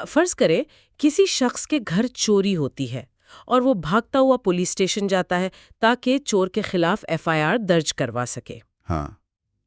فرض کرے کسی شخص کے گھر چوری ہوتی ہے اور وہ بھاگتا ہوا پولیس اسٹیشن جاتا ہے تاکہ چور کے خلاف FIR درج کروا سکے۔ ہاں،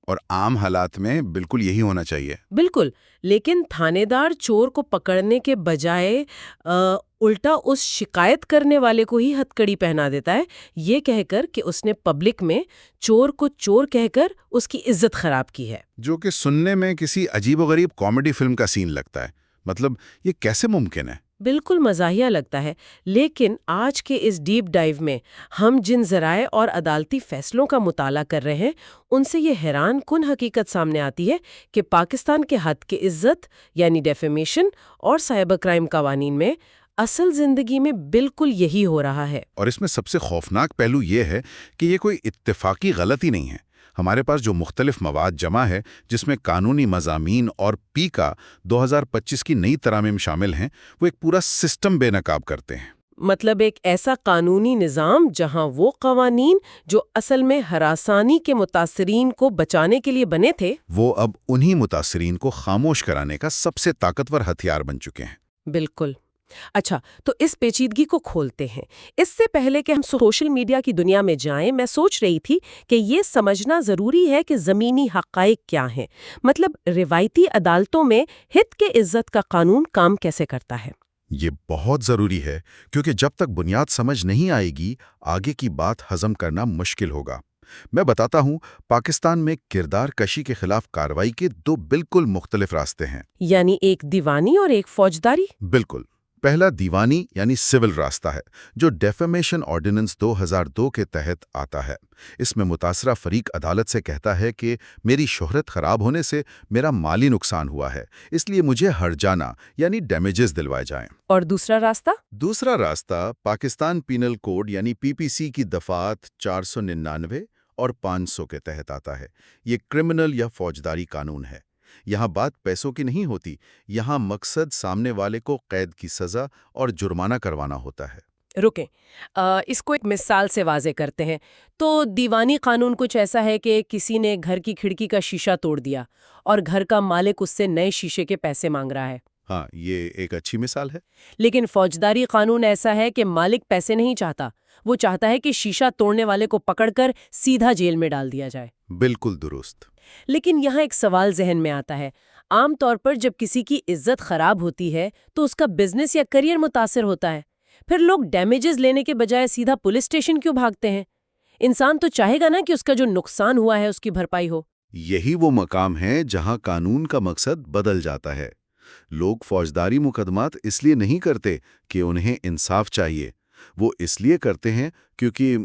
اور عام حالات میں بالکل یہی ہونا چاہیے۔ بالکل، لیکن تھانے دار چور کو پکڑنے کے بجائے الٹا اس شکایت کرنے والے کو ہی ہتکڑی پہنا دیتا ہے، یہ کہہ کر کہ اس نے پبلک میں چور کو چور کہہ کر اس کی عزت خراب کی ہے۔ جو کہ سننے میں کسی عجیب و غریب کامیڈی فلم کا سین لگتا ہے۔ مطلب یہ کیسے ممکن ہے؟ بالکل مزاحیہ لگتا ہے، لیکن آج کے اس ڈیپ ڈائیو میں ہم جن ذرائع اور عدالتی فیصلوں کا مطالعہ کر رہے ہیں ان سے یہ حیران کن حقیقت سامنے آتی ہے کہ پاکستان کے حد کی عزت یعنی ڈیفیمیشن اور سائبر کرائم قوانین میں اصل زندگی میں بالکل یہی ہو رہا ہے۔ اور اس میں سب سے خوفناک پہلو یہ ہے کہ یہ کوئی اتفاقی غلطی نہیں ہے۔ ہمارے پاس جو مختلف مواد جمع ہے، جس میں قانونی مضامین اور پیکا 2025 کی نئی ترامیم شامل ہیں، وہ ایک پورا سسٹم بے نقاب کرتے ہیں۔ مطلب ایک ایسا قانونی نظام جہاں وہ قوانین جو اصل میں ہراسانی کے متاثرین کو بچانے کے لیے بنے تھے، وہ اب انہی متاثرین کو خاموش کرانے کا سب سے طاقتور ہتھیار بن چکے ہیں۔ بالکل۔ اچھا، تو اس پیچیدگی کو کھولتے ہیں۔ اس سے پہلے کہ ہم سوشل میڈیا کی دنیا میں جائیں، میں سوچ رہی تھی کہ یہ سمجھنا ضروری ہے کہ زمینی حقائق کیا ہیں۔ مطلب روایتی عدالتوں میں ہت کے عزت کا قانون کام کیسے کرتا ہے؟ یہ بہت ضروری ہے، کیونکہ جب تک بنیاد سمجھ نہیں آئے گی، آگے کی بات ہضم کرنا مشکل ہوگا۔ میں بتاتا ہوں، پاکستان میں کردار کشی کے خلاف کارروائی کے دو بالکل مختلف راستے ہیں۔ یعنی ایک دیوانی اور ایک فوجداری؟ بالکل۔ پہلا دیوانی یعنی سول راستہ ہے، جو ڈیفیمیشن آرڈیننس 2002 کے تحت آتا ہے۔ اس میں متاثرہ فریق عدالت سے کہتا ہے کہ میری شہرت خراب ہونے سے میرا مالی نقصان ہوا ہے، اس لیے مجھے ہرجانہ یعنی ڈیمیجز دلوائے جائیں۔ اور دوسرا راستہ؟ دوسرا راستہ پاکستان پینل کوڈ یعنی PPC کی دفعات 499 اور 500 کے تحت آتا ہے۔ یہ کرمنل یا فوجداری قانون ہے۔ یہاں بات پیسوں کی نہیں ہوتی، یہاں مقصد سامنے والے کو قید کی سزا اور جرمانہ کروانا ہوتا ہے۔ رکیں، اس کو ایک مثال سے واضح کرتے ہیں۔ تو دیوانی قانون کچھ ایسا ہے کہ کسی نے گھر کی کھڑکی کا شیشہ توڑ دیا اور گھر کا مالک اس سے نئے شیشے کے پیسے مانگ رہا ہے۔ ہاں، یہ ایک اچھی مثال ہے۔ لیکن فوجداری قانون ایسا ہے کہ مالک پیسے نہیں چاہتا، وہ چاہتا ہے کہ شیشہ توڑنے والے کو پکڑ کر سیدھا جیل میں ڈال دیا جائے۔ بالکل درست۔ لیکن یہاں ایک سوال ذہن میں آتا ہے۔ عام طور پر جب کسی کی عزت خراب ہوتی ہے تو اس کا بزنس یا کریئر متاثر ہوتا ہے، پھر لوگ ڈیمیجز لینے کے بجائے سیدھا پولیس اسٹیشن کیوں بھاگتے ہیں؟ انسان تو چاہے گا نا کہ اس کا جو نقصان ہوا ہے اس کی بھرپائی ہو۔ یہی وہ مقام ہے جہاں قانون کا مقصد بدل جاتا ہے۔ لوگ فوجداری مقدمات اس لیے نہیں کرتے کہ انہیں انصاف چاہیے، وہ اس لیے کرتے ہیں کیونکہ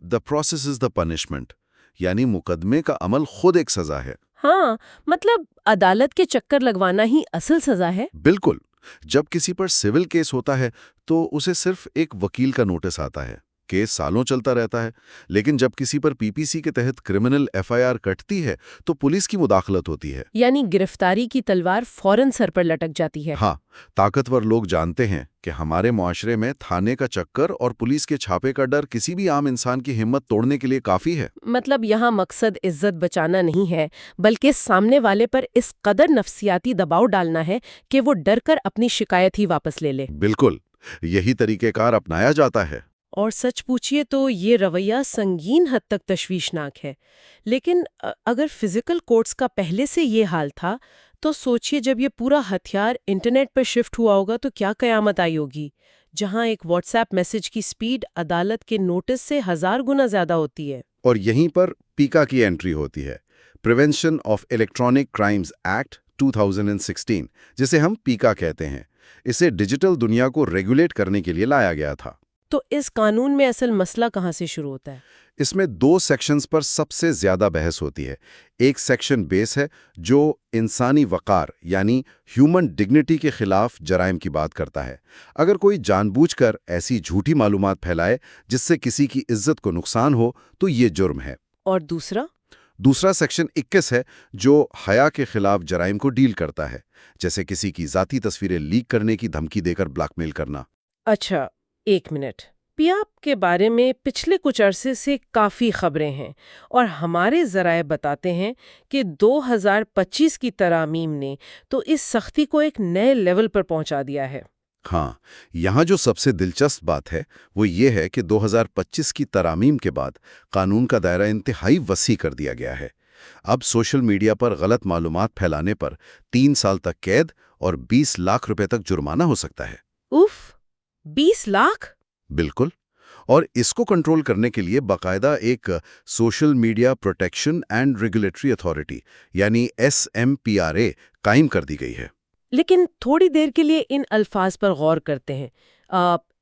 the process is the punishment، یعنی مقدمے کا عمل خود ایک سزا ہے۔ ہاں، مطلب عدالت کے چکر لگوانا ہی اصل سزا ہے۔ بالکل۔ جب کسی پر سول کیس ہوتا ہے تو اسے صرف ایک وکیل کا نوٹس آتا ہے، کیس سالوں چلتا رہتا ہے، لیکن جب کسی پر PPC کے تحت کرمنل FIR کٹتی ہے تو پولیس کی مداخلت ہوتی ہے۔ یعنی گرفتاری کی تلوار فوراً سر پر لٹک جاتی ہے۔ ہاں، طاقتور لوگ جانتے ہیں کہ ہمارے معاشرے میں تھانے کا چکر اور پولیس کے چھاپے کا ڈر کسی بھی عام انسان کی ہمت توڑنے کے لیے کافی ہے۔ مطلب یہاں مقصد عزت بچانا نہیں ہے، بلکہ سامنے والے پر اس قدر نفسیاتی دباؤ ڈالنا ہے کہ وہ ڈر کر اپنی شکایت ہی واپس لے لے۔ بالکل، یہی طریقہ کار اپنایا جاتا ہے۔ اور سچ پوچھئے تو یہ رویہ سنگین حد تک تشویشناک ہے۔ لیکن اگر فزیکل کورٹس کا پہلے سے یہ حال تھا تو سوچئے جب یہ پورا ہتھیار انٹرنیٹ پر شفٹ ہوا ہوگا تو کیا قیامت آئی ہوگی، جہاں ایک واٹس ایپ میسج کی سپیڈ عدالت کے نوٹس سے 1000 گنا زیادہ ہوتی ہے۔ اور یہیں پر پیکا کی انٹری ہوتی ہے، prevention of electronic crimes act 2016، جسے ہم پیکا کہتے ہیں۔ اسے ڈیجیٹل دنیا کو ریگولیٹ کرنے کے لیے لایا گیا تھا۔ تو اس قانون میں اصل مسئلہ کہاں سے شروع ہوتا ہے؟ اس میں 2 سیکشنز پر سب سے زیادہ بحث ہوتی ہے۔ ایک سیکشن بیس ہے جو انسانی وقار یعنی ہیومن ڈگنیٹی کے خلاف جرائم کی بات کرتا ہے۔ اگر کوئی جان بوجھ کر ایسی جھوٹی معلومات پھیلائے جس سے کسی کی عزت کو نقصان ہو تو یہ جرم ہے۔ اور دوسرا سیکشن 21 ہے جو حیا کے خلاف جرائم کو ڈیل کرتا ہے، جیسے کسی کی ذاتی تصویریں لیک کرنے کی دھمکی دے کر بلیک میل کرنا۔ اچھا، ایک منٹ، پیاپ کے بارے میں پچھلے کچھ عرصے سے کافی خبریں ہیں اور ہمارے ذرائع بتاتے ہیں کہ 2025 کی ترامیم نے تو اس سختی کو ایک نئے لیول پر پہنچا دیا ہے۔ ہاں، یہاں جو سب سے دلچسپ بات ہے وہ یہ ہے کہ 2025 کی ترامیم کے بعد قانون کا دائرہ انتہائی وسیع کر دیا گیا ہے۔ اب سوشل میڈیا پر غلط معلومات پھیلانے پر 3 سال تک قید اور 20 لاکھ روپے تک جرمانہ ہو سکتا ہے۔ اف، 20 لاکھ؟ بالکل، اور اس کو کنٹرول کرنے کے لیے باقاعدہ ایک social media protection and regulatory authority یعنی SMPRA قائم کر دی گئی ہے۔ لیکن تھوڑی دیر کے لیے ان الفاظ پر غور کرتے ہیں۔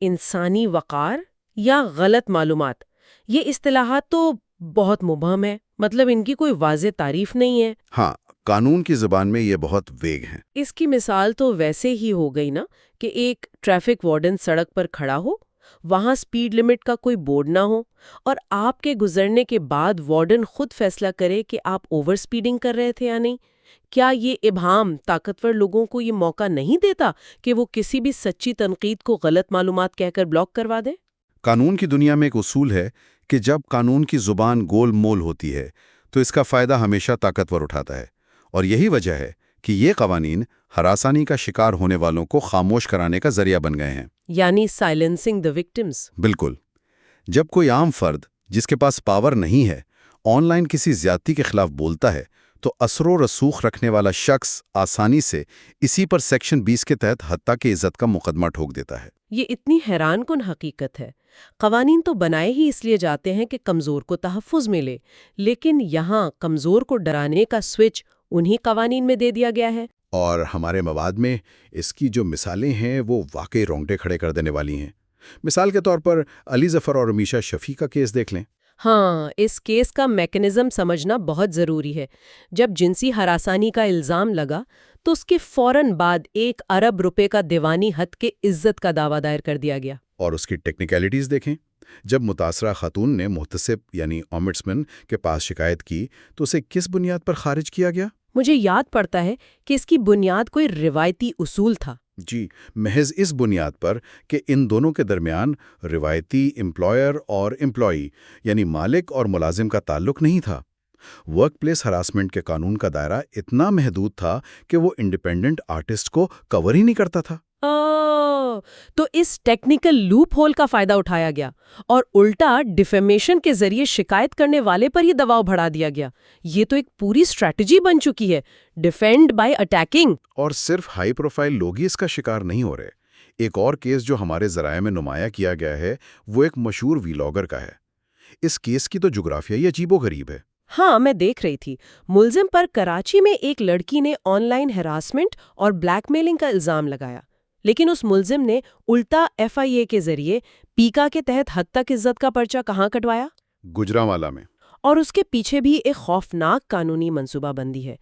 انسانی وقار یا غلط معلومات، یہ اصطلاحات تو بہت مبہم ہے، مطلب ان کی کوئی واضح تعریف نہیں ہے۔ ہاں، قانون کی زبان میں یہ بہت ویگ ہیں۔ اس کی مثال تو ویسے ہی ہو گئی نا کہ ایک ٹریفک وارڈن سڑک پر کھڑا ہو، وہاں سپیڈ لمٹ کا کوئی بورڈ نہ ہو اور آپ کے گزرنے کے بعد وارڈن خود فیصلہ کرے کہ آپ اوور سپیڈنگ کر رہے تھے یا نہیں۔ کیا یہ ابہام طاقتور لوگوں کو یہ موقع نہیں دیتا کہ وہ کسی بھی سچی تنقید کو غلط معلومات کہہ کر بلاک کروا دیں؟ قانون کی دنیا میں ایک اصول ہے کہ جب قانون کی زبان گول مول ہوتی ہے تو اس کا فائدہ ہمیشہ طاقتور اٹھاتا ہے، اور یہی وجہ ہے کہ یہ قوانین ہراسانی کا شکار ہونے والوں کو خاموش کرانے کا ذریعہ بن گئے ہیں۔ یعنی سائلنسنگ دی وکٹمز۔ بالکل، جب کوئی عام فرد جس کے پاس پاور نہیں ہے آن لائن کسی زیادتی کے خلاف بولتا ہے تو اثر و رسوخ رکھنے والا شخص آسانی سے اسی پر سیکشن 20 کے تحت حتیٰ کہ عزت کا مقدمہ ٹھوک دیتا ہے۔ یہ اتنی حیران کن حقیقت ہے۔ قوانین تو بنائے ہی اس لیے جاتے ہیں کہ کمزور کو تحفظ ملے، لیکن یہاں کمزور کو ڈرانے کا سوئچ انہی قوانین میں دے دیا گیا ہے۔ اور ہمارے مواد میں اس کی جو مثالیں ہیں وہ واقعی رونگٹے کھڑے کر دینے والی ہیں۔ مثال کے طور پر علی ظفر اور میشا شفیع کا کیس دیکھ لیں۔ ہاں، اس کیس کا میکنزم سمجھنا بہت ضروری ہے۔ جب جنسی ہراسانی کا الزام لگا تو اس کے فوراً بعد 1 ارب روپے کا دیوانی حد کے عزت کا دعویٰ دائر کر دیا گیا۔ اور اس کی ٹیکنیکلٹیز دیکھیں۔ جب متاثرہ خاتون نے محتسب یعنی اومبڈسمن کے پاس شکایت کی تو اسے کس بنیاد پر خارج کیا گیا؟ مجھے یاد پڑتا ہے کہ اس کی بنیاد کوئی روایتی اصول تھا۔ جی، محض اس بنیاد پر کہ ان دونوں کے درمیان روایتی امپلائر اور امپلائی یعنی مالک اور ملازم کا تعلق نہیں تھا۔ ورک پلیس ہراسمنٹ کے قانون کا دائرہ اتنا محدود تھا کہ وہ انڈیپینڈنٹ آرٹسٹ کو کور ہی نہیں کرتا تھا۔ تو اس ٹیکنیکل لوپ ہول کا فائدہ اٹھایا گیا اور الٹا ڈیفیمیشن کے ذریعے شکایت کرنے والے پر ہی دباؤ بڑھا دیا گیا۔ یہ تو ایک پوری اسٹریٹجی بن چکی ہے، ڈیفینڈ بائی اٹیکنگ۔ اور صرف ہائی پروفائل لوگ ہی اس کا شکار نہیں ہو رہے۔ ایک اور کیس جو ہمارے ذرائع میں نمایاں کیا گیا ہے وہ ایک مشہور ویلاگر کا ہے۔ اس کیس کی تو جغرافیائی عجیب و غریب ہے۔ ہاں، میں دیکھ رہی تھی۔ ملزم پر کراچی میں ایک لڑکی نے آن لائن ہراسمنٹ اور بلیک میلنگ کا الزام لگایا، لیکن اس ملزم نے الٹا FIA کے ذریعے پیکا کے تحت حد تک عزت کا پرچہ کہاں کٹوایا؟ گجرانوالہ میں۔ اور اس کے پیچھے بھی ایک خوفناک قانونی منصوبہ بندی ہے۔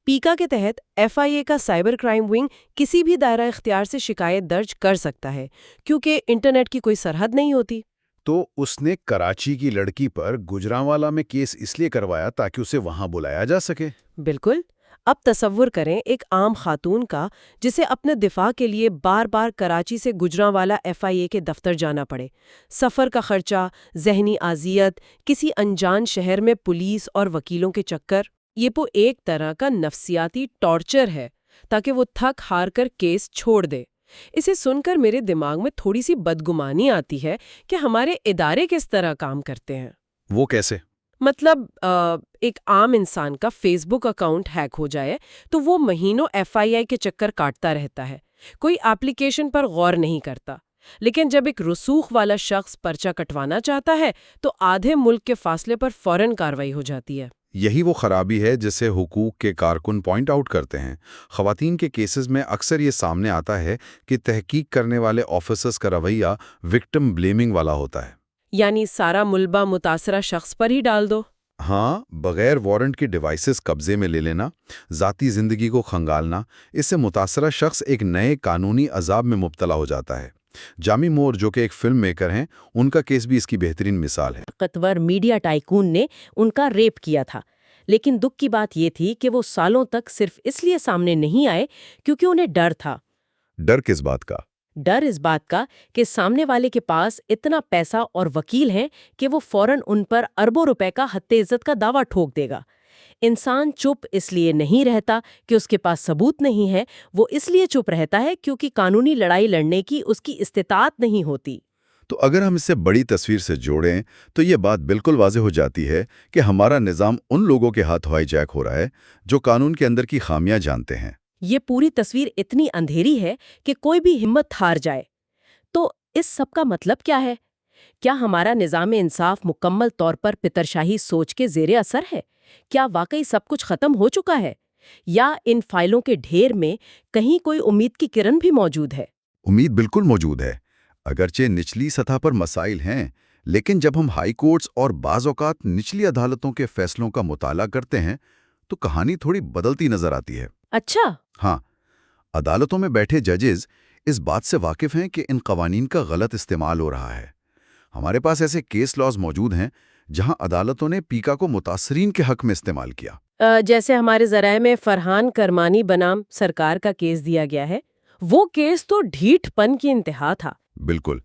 پیکا کے تحت FIA کا سائبر کرائم ونگ کسی بھی دائرہ اختیار سے شکایت درج کر سکتا ہے، کیونکہ انٹرنیٹ کی کوئی سرحد نہیں ہوتی۔ تو اس نے کراچی کی لڑکی پر گجرانوالہ میں کیس اس لیے کروایا تاکہ اسے وہاں بلایا جا سکے۔ بالکل۔ اب تصور کریں ایک عام خاتون کا جسے اپنے دفاع کے لیے بار بار کراچی سے گجرانوالہ FIA کے دفتر جانا پڑے، سفر کا خرچہ، ذہنی اذیت، کسی انجان شہر میں پولیس اور وکیلوں کے چکر۔ یہ تو ایک طرح کا نفسیاتی ٹارچر ہے تاکہ وہ تھک ہار کر کیس چھوڑ دے۔ اسے سن کر میرے دماغ میں تھوڑی سی بدگمانی آتی ہے کہ ہمارے ادارے کس طرح کام کرتے ہیں۔ وہ کیسے؟ مطلب ایک عام انسان کا فیس بک اکاؤنٹ ہیک ہو جائے تو وہ مہینوں FIA کے چکر کاٹتا رہتا ہے، کوئی ایپلیکیشن پر غور نہیں کرتا۔ لیکن جب ایک رسوخ والا شخص پرچہ کٹوانا چاہتا ہے تو آدھے ملک کے فاصلے پر فوراً کارروائی ہو جاتی ہے۔ یہی وہ خرابی ہے جسے حقوق کے کارکن پوائنٹ آؤٹ کرتے ہیں۔ خواتین کے کیسز میں اکثر یہ سامنے آتا ہے کہ تحقیق کرنے والے آفیسرز کا رویہ وکٹم بلیمنگ والا ہوتا ہے۔ یعنی سارا ملبہ متاثرہ شخص پر ہی ڈال دو۔ ہاں، بغیر وارنٹ کی ڈیوائسز قبضے میں لے لینا، ذاتی زندگی کو کھنگالنا، اس سے متاثرہ شخص ایک نئے قانونی عذاب میں مبتلا ہو جاتا ہے۔ جامی مور جو کہ ایک فلم میکر ہیں، ان کا کیس بھی اس کی بہترین مثال ہے۔ طاقتور میڈیا ٹائکون نے ان کا ریپ کیا تھا، لیکن دکھ کی بات یہ تھی کہ وہ سالوں تک صرف اس لیے سامنے نہیں آئے کیونکہ انہیں ڈر تھا۔ ڈر کس بات کا؟ ڈر اس بات کا کہ سامنے والے کے پاس اتنا پیسہ اور وکیل ہیں کہ وہ فوراً ان پر اربوں روپے کا حد عزت کا دعویٰ ٹھوک دے گا۔ انسان چپ اس لیے نہیں رہتا کہ اس کے پاس ثبوت نہیں ہے، وہ اس لیے چپ رہتا ہے کیونکہ قانونی لڑائی لڑنے کی اس کی استطاعت نہیں ہوتی۔ تو اگر ہم اسے بڑی تصویر سے جوڑیں تو یہ بات بالکل واضح ہو جاتی ہے کہ ہمارا نظام ان لوگوں کے ہاتھ ہوائی جیک ہو رہا ہے جو قانون کے اندر کی خامیاں جانتے ہیں۔ یہ پوری تصویر اتنی اندھیری ہے کہ کوئی بھی ہمت ہار جائے۔ تو اس سب کا مطلب کیا ہے؟ کیا ہمارا نظام انصاف مکمل طور پر پترشاہی سوچ کے زیر اثر ہے؟ کیا واقعی سب کچھ ختم ہو چکا ہے؟ یا ان فائلوں کے ڈھیر میں کہیں کوئی امید کی کرن بھی موجود ہے؟ امید بالکل موجود ہے، اگرچہ نچلی سطح پر مسائل ہیں، لیکن جب ہم ہائی کورٹس اور بعض اوقات نچلی عدالتوں کے فیصلوں کا مطالعہ کرتے ہیں تو کہانی تھوڑی بدلتی نظر آتی ہے۔ اچھا۔ ہاں، عدالتوں میں بیٹھے ججز اس بات سے واقف ہیں کہ ان قوانین کا غلط استعمال ہو رہا ہے۔ ہمارے پاس ایسے کیس لاز موجود ہیں جہاں عدالتوں نے پیکا کو متاثرین کے حق میں استعمال کیا۔ جیسے ہمارے ذرائع میں فرحان کرمانی بنام سرکار کا کیس دیا گیا ہے، وہ کیس تو ڈھیٹ پن کی انتہا تھا۔ بالکل،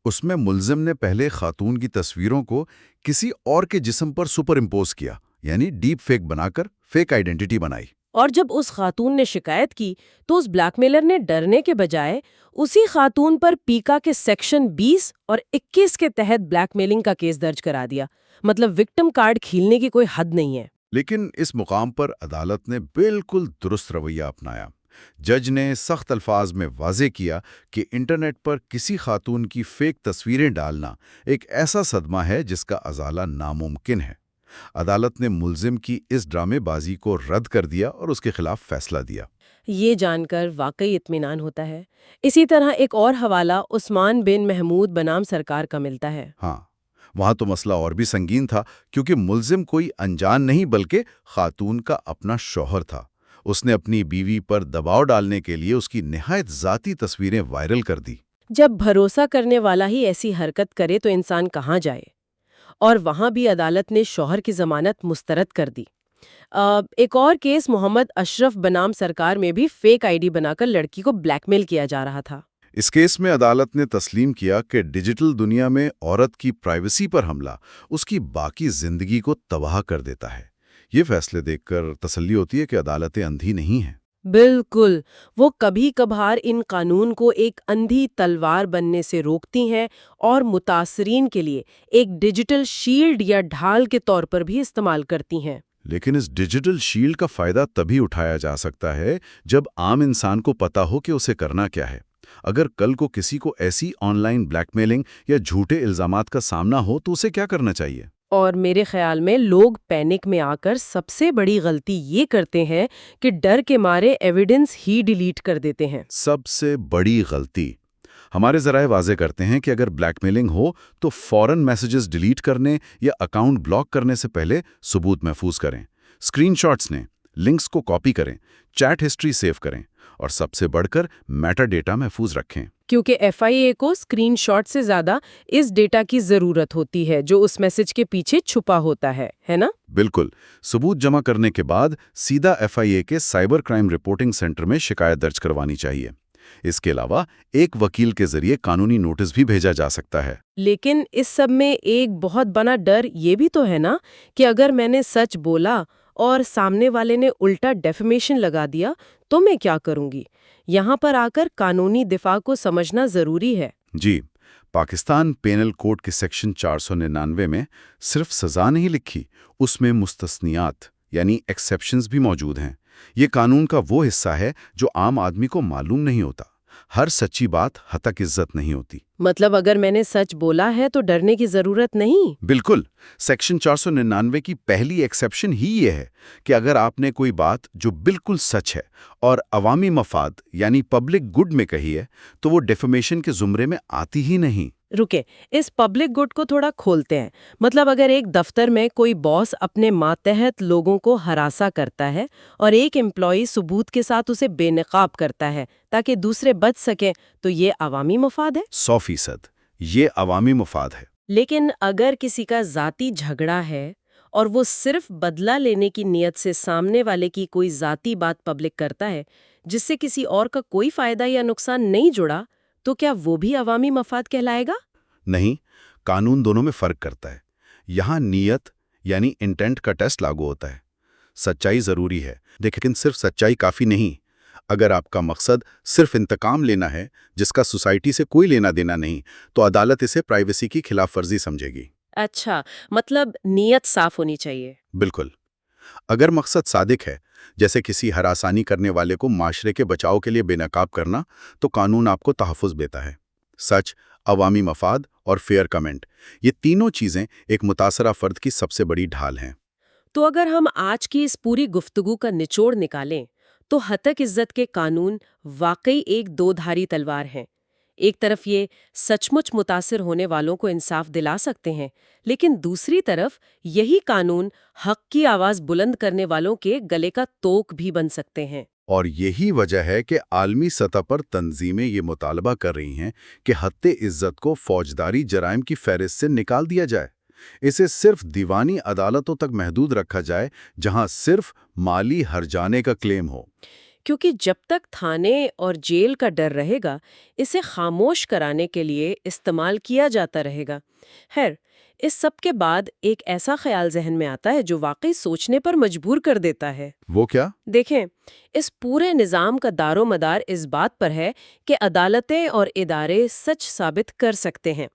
اس میں ملزم نے پہلے خاتون کی تصویروں کو کسی اور کے جسم پر سپر امپوز کیا، یعنی ڈیپ فیک بنا کر فیک آئیڈینٹی بنائی۔ اور جب اس خاتون نے شکایت کی تو اس بلیک میلر نے ڈرنے کے بجائے اسی خاتون پر پیکا کے سیکشن 20 اور 21 کے تحت بلیک میلنگ کا کیس درج کرا دیا۔ مطلب وکٹم کارڈ کھیلنے کی کوئی حد نہیں ہے۔ لیکن اس مقام پر عدالت نے بالکل درست رویہ اپنایا۔ جج نے سخت الفاظ میں واضح کیا کہ انٹرنیٹ پر کسی خاتون کی فیک تصویریں ڈالنا ایک ایسا صدمہ ہے جس کا ازالہ ناممکن ہے۔ عدالت نے ملزم کی اس ڈرامے بازی کو رد کر دیا اور اس کے خلاف فیصلہ دیا۔ یہ جان کر واقعی اطمینان ہوتا ہے۔ اسی طرح ایک اور حوالہ عثمان بن محمود بنام سرکار کا ملتا ہے۔ ہاں، وہاں تو مسئلہ اور بھی سنگین تھا کیونکہ ملزم کوئی انجان نہیں بلکہ خاتون کا اپنا شوہر تھا۔ اس نے اپنی بیوی پر دباؤ ڈالنے کے لیے اس کی نہایت ذاتی تصویریں وائرل کر دی۔ جب بھروسہ کرنے والا ہی ایسی حرکت کرے تو انسان کہاں جائے؟ اور وہاں بھی عدالت نے شوہر کی ضمانت مسترد کر دی۔ ایک اور کیس محمد اشرف بنام سرکار میں بھی فیک آئی ڈی بنا کر لڑکی کو بلیک میل کیا جا رہا تھا۔ اس کیس میں عدالت نے تسلیم کیا کہ ڈیجیٹل دنیا میں عورت کی پرائیویسی پر حملہ اس کی باقی زندگی کو تباہ کر دیتا ہے۔ یہ فیصلے دیکھ کر تسلی ہوتی ہے کہ عدالتیں اندھی نہیں ہیں۔ بالکل، وہ کبھی کبھار ان قانون کو ایک اندھی تلوار بننے سے روکتی ہیں اور متاثرین کے لیے ایک ڈیجیٹل شیلڈ یا ڈھال کے طور پر بھی استعمال کرتی ہیں۔ لیکن اس ڈیجیٹل شیلڈ کا فائدہ تبھی اٹھایا جا سکتا ہے جب عام انسان کو پتا ہو کہ اسے کرنا کیا ہے۔ اگر کل کو کسی کو ایسی آن لائن بلیک میلنگ یا جھوٹے الزامات کا سامنا ہو تو اسے کیا کرنا چاہیے؟ اور میرے خیال میں لوگ پینک میں آ کر سب سے بڑی غلطی یہ کرتے ہیں کہ ڈر کے مارے ایویڈنس ہی ڈیلیٹ کر دیتے ہیں۔ سب سے بڑی غلطی۔ ہمارے ذرائع واضح کرتے ہیں کہ اگر بلیک میلنگ ہو تو فوراً میسیجز ڈیلیٹ کرنے یا اکاؤنٹ بلاک کرنے سے پہلے ثبوت محفوظ کریں۔ اسکرین شاٹس لیں، لنکس کو کاپی کریں، چیٹ ہسٹری سیو کریں اور سب سے بڑھ کر میٹا ڈیٹا محفوظ رکھیں۔ کیونکہ ایف آئی اے کو اسکرین شاٹ سے زیادہ اس ڈیٹا کی ضرورت ہوتی ہے جو اس میسج کے پیچھے چھپا ہوتا ہے نا؟ بالکل، ثبوت جمع کرنے کے بعد سیدھا ایف آئی اے کے سائبر کرائم رپورٹنگ سینٹر میں شکایت درج کروانی چاہیے۔ اس کے علاوہ ایک وکیل کے ذریعے قانونی نوٹس بھی بھیجا جا سکتا ہے۔ لیکن اس سب میں ایک بہت بڑا ڈر یہ بھی تو ہے نا کہ اگر میں نے سچ بولا اور سامنے والے نے الٹا ڈیفیمیشن لگا دیا تو میں کیا کروں گی؟ یہاں پر آ کر قانونی دفاع کو سمجھنا ضروری ہے۔ جی، پاکستان پینل کوڈ کے سیکشن 499 میں صرف سزا نہیں لکھی، اس میں مستثنیات یعنی ایکسیپشنز بھی موجود ہیں۔ یہ قانون کا وہ حصہ ہے جو عام آدمی کو معلوم نہیں ہوتا۔ ہر سچی بات ہتک عزت نہیں ہوتی۔ مطلب اگر میں نے سچ بولا ہے تو ڈرنے کی ضرورت نہیں؟ بالکل، سیکشن 499 کی پہلی ایکسیپشن ہی یہ ہے کہ اگر آپ نے کوئی بات جو بالکل سچ ہے اور عوامی مفاد یعنی پبلک گڈ میں کہی ہے تو وہ ڈیفیمیشن کے زمرے میں آتی ہی نہیں۔ رکے، اس پبلک گڈ کو تھوڑا کھولتے ہیں۔ مطلب اگر ایک دفتر میں کوئی باس اپنے ماتحت لوگوں کو ہراساں کرتا ہے اور ایک امپلائی ثبوت کے ساتھ اسے بے نقاب کرتا ہے تاکہ دوسرے بچ سکیں تو یہ عوامی مفاد ہے؟ 100% یہ عوامی مفاد ہے۔ لیکن اگر کسی کا ذاتی جھگڑا ہے اور وہ صرف بدلہ لینے کی نیت سے سامنے والے کی کوئی ذاتی بات پبلک کرتا ہے جس سے کسی اور کا کوئی فائدہ یا نقصان نہیں جڑا تو کیا وہ بھی عوامی مفاد کہلائے گا؟ نہیں، قانون دونوں میں فرق کرتا ہے۔ یہاں نیت یعنی انٹینٹ کا ٹیسٹ لاگو ہوتا ہے۔ سچائی ضروری ہے، لیکن صرف سچائی کافی نہیں۔ اگر آپ کا مقصد صرف انتقام لینا ہے جس کا سوسائٹی سے کوئی لینا دینا نہیں، تو عدالت اسے پرائیویسی کی خلاف ورزی سمجھے گی۔ اچھا، مطلب نیت صاف ہونی چاہیے۔ بالکل۔ اگر مقصد صادق ہے، جیسے کسی ہراسانی کرنے والے کو معاشرے کے بچاؤ کے لیے بے نقاب کرنا، تو قانون آپ کو تحفظ دیتا ہے۔ سچ، عوامی مفاد اور فیئر کمنٹ، یہ تینوں چیزیں ایک متاثرہ فرد کی سب سے بڑی ڈھال ہیں۔ تو اگر ہم آج کی اس پوری گفتگو کا نچوڑ نکالیں تو ہتک عزت کے قانون واقعی ایک دو دھاری تلوار ہیں۔ ایک طرف یہ سچ مچ متاثر ہونے والوں کو انصاف دلا سکتے ہیں، لیکن دوسری طرف یہی قانون حق کی آواز بلند کرنے والوں کے گلے کا توق بھی بن سکتے ہیں۔ اور یہی وجہ ہے کہ عالمی سطح پر تنظیمیں یہ مطالبہ کر رہی ہیں کہ ہتک عزت کو فوجداری جرائم کی فہرست سے نکال دیا جائے۔ اسے صرف دیوانی عدالتوں تک محدود رکھا جائے، جہاں صرف مالی ہرجانے کا کلیم ہو۔ کیونکہ جب تک تھانے اور جیل کا ڈر رہے گا، اسے خاموش کرانے کے لیے استعمال کیا جاتا رہے گا۔ خیر، اس سب کے بعد ایک ایسا خیال ذہن میں آتا ہے جو واقعی سوچنے پر مجبور کر دیتا ہے۔ وہ کیا؟ دیکھیں، اس پورے نظام کا دار و مدار اس بات پر ہے کہ عدالتیں اور ادارے سچ ثابت کر سکتے ہیں۔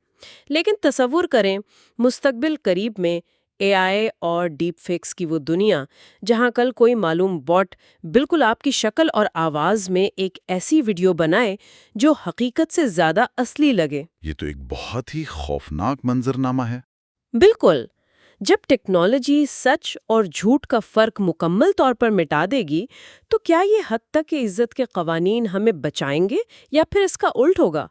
لیکن تصور کریں، مستقبل قریب میں اے آئی اور ڈیپ فیکس کی وہ دنیا جہاں کل کوئی معلوم باٹ بالکل آپ کی شکل اور آواز میں ایک ایسی ویڈیو بنائے جو حقیقت سے زیادہ اصلی لگے۔ یہ تو ایک بہت ہی خوفناک منظرنامہ ہے۔ بالکل۔ جب ٹیکنالوجی سچ اور جھوٹ کا فرق مکمل طور پر مٹا دے گی تو کیا یہ حد تک کہ عزت کے قوانین ہمیں بچائیں گے، یا پھر اس کا الٹ ہوگا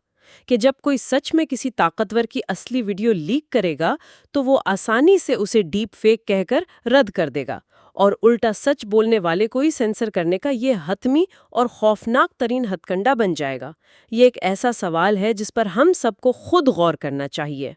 کہ جب کوئی سچ میں کسی طاقتور کی اصلی ویڈیو لیک کرے گا تو وہ آسانی سے اسے ڈیپ فیک کہہ کر رد کر دے گا، اور الٹا سچ بولنے والے کو ہی سینسر کرنے کا یہ حتمی اور خوفناک ترین ہتھ کنڈا بن جائے گا؟ یہ ایک ایسا سوال ہے جس پر ہم سب کو خود غور کرنا چاہیے۔